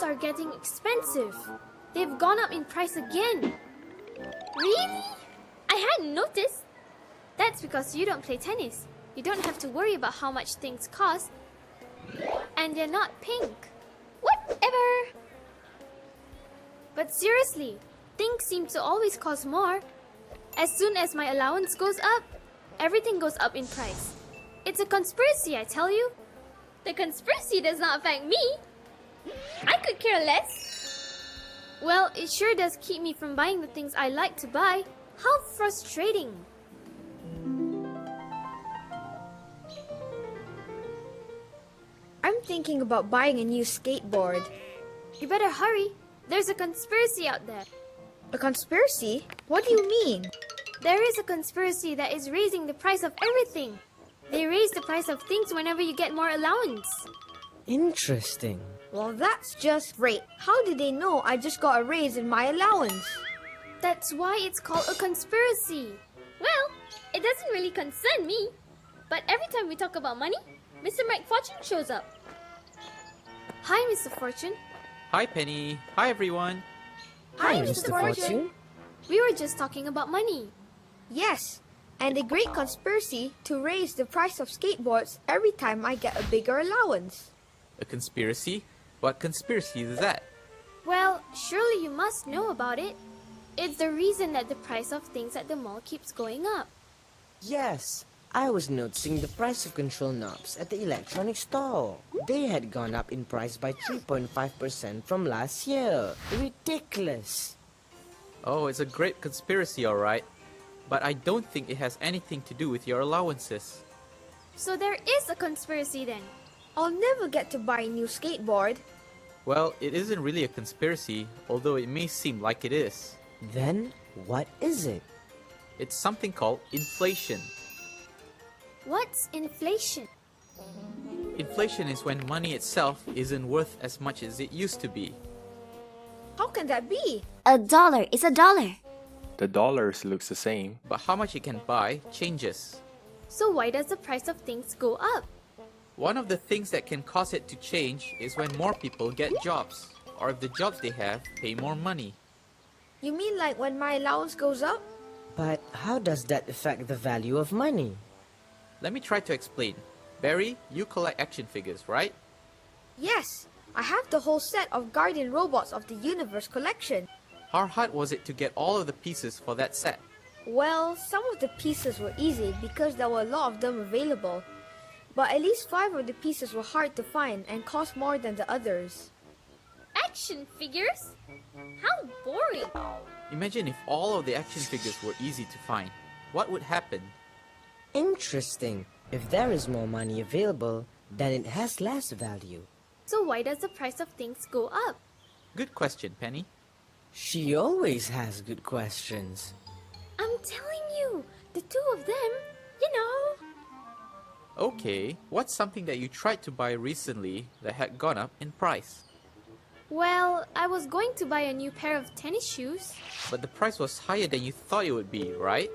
are getting expensive. They've gone up in price again. Really? I hadn't noticed. That's because you don't play tennis. You don't have to worry about how much things cost. And they're not pink. Whatever. But seriously, things seem to always cost more. As soon as my allowance goes up, everything goes up in price. It's a conspiracy, I tell you. The conspiracy does not affect me. I could care less. Well, it sure does keep me from buying the things I like to buy. How frustrating. I'm thinking about buying a new skateboard. You better hurry. There's a conspiracy out there. A conspiracy? What do you mean? There is a conspiracy that is raising the price of everything. They raise the price of things whenever you get more allowance. Interesting. Well, that's just great. How did they know I just got a raise in my allowance? That's why it's called a conspiracy. Well, it doesn't really concern me. But every time we talk about money, Mr. Mike Fortune shows up. Hi, Mr. Fortune. Hi, Penny. Hi, everyone. Hi, Mr. Fortune. We were just talking about money. Yes, and a great conspiracy to raise the price of skateboards every time I get a bigger allowance. A conspiracy? What conspiracy is that? Well, surely you must know about it. It's the reason that the price of things at the mall keeps going up. Yes, I was noticing the price of control knobs at the electronics store. They had gone up in price by 3.5% from last year. Ridiculous. Oh, it's a great conspiracy, alright. But I don't think it has anything to do with your allowances. So there is a conspiracy then. I'll never get to buy a new skateboard. Well, it isn't really a conspiracy, although it may seem like it is. Then, what is it? It's something called inflation. What's inflation? Inflation is when money itself isn't worth as much as it used to be. How can that be? A dollar is a dollar. The dollars looks the same. But how much it can buy changes. So why does the price of things go up? One of the things that can cause it to change is when more people get jobs, or if the jobs they have pay more money. You mean like when my allowance goes up? But how does that affect the value of money? Let me try to explain. Barry, you collect action figures, right? Yes, I have the whole set of Guardian Robots of the Universe collection. How hard was it to get all of the pieces for that set? Well, some of the pieces were easy because there were a lot of them available. But at least 5 of the pieces were hard to find and cost more than the others. Action figures? How boring. Imagine if all of the action figures were easy to find. What would happen? Interesting. If there is more money available, then it has less value. So why does the price of things go up? Good question, Penny. She always has good questions. I'm telling you, the two of them, you know. Okay, what's something that you tried to buy recently that had gone up in price? Well, I was going to buy a new pair of tennis shoes. But the price was higher than you thought it would be, right?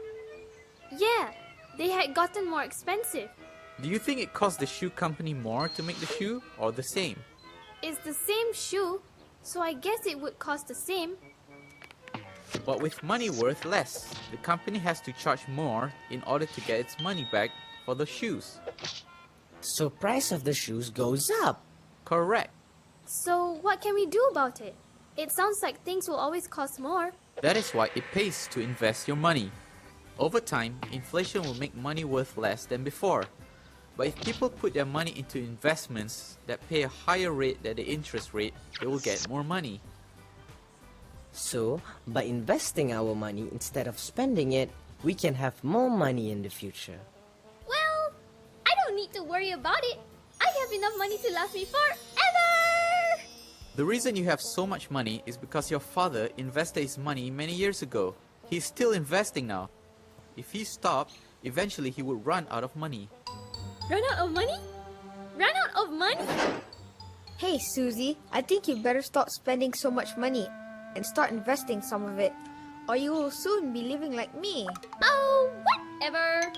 Yeah, they had gotten more expensive. Do you think it cost the shoe company more to make the shoe, or the same? It's the same shoe, so I guess it would cost the same. But with money worth less, the company has to charge more in order to get its money back for the shoes. So price of the shoes goes up. Correct. So what can we do about it? It sounds like things will always cost more. That is why it pays to invest your money. Over time, inflation will make money worth less than before. But if people put their money into investments that pay a higher rate than the interest rate, they will get more money. So, by investing our money instead of spending it, we can have more money in the future. Well, I don't need to worry about it. I have enough money to last me forever! The reason you have so much money is because your father invested his money many years ago. He's still investing now. If he stopped, eventually he would run out of money. Run out of money? Run out of money? Hey, Susie, I think you better stop spending so much money and start investing some of it, or you will soon be living like me. Oh, whatever.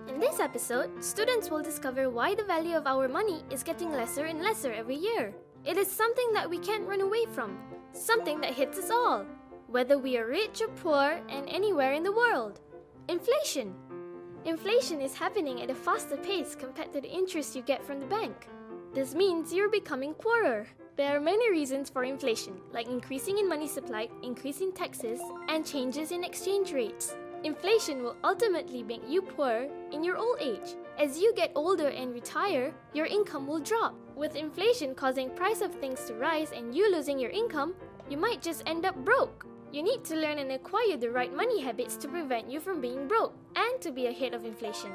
In this episode, students will discover why the value of our money is getting lesser and lesser every year. It is something that we can't run away from, something that hits us all, whether we are rich or poor and anywhere in the world. Inflation. Inflation is happening at a faster pace compared to the interest you get from the bank. This means you're becoming poorer. There are many reasons for inflation, like increasing in money supply, increasing taxes, and changes in exchange rates. Inflation will ultimately make you poor in your old age. As you get older and retire, your income will drop. With inflation causing price of things to rise and you losing your income, you might just end up broke. You need to learn and acquire the right money habits to prevent you from being broke and to be ahead of inflation.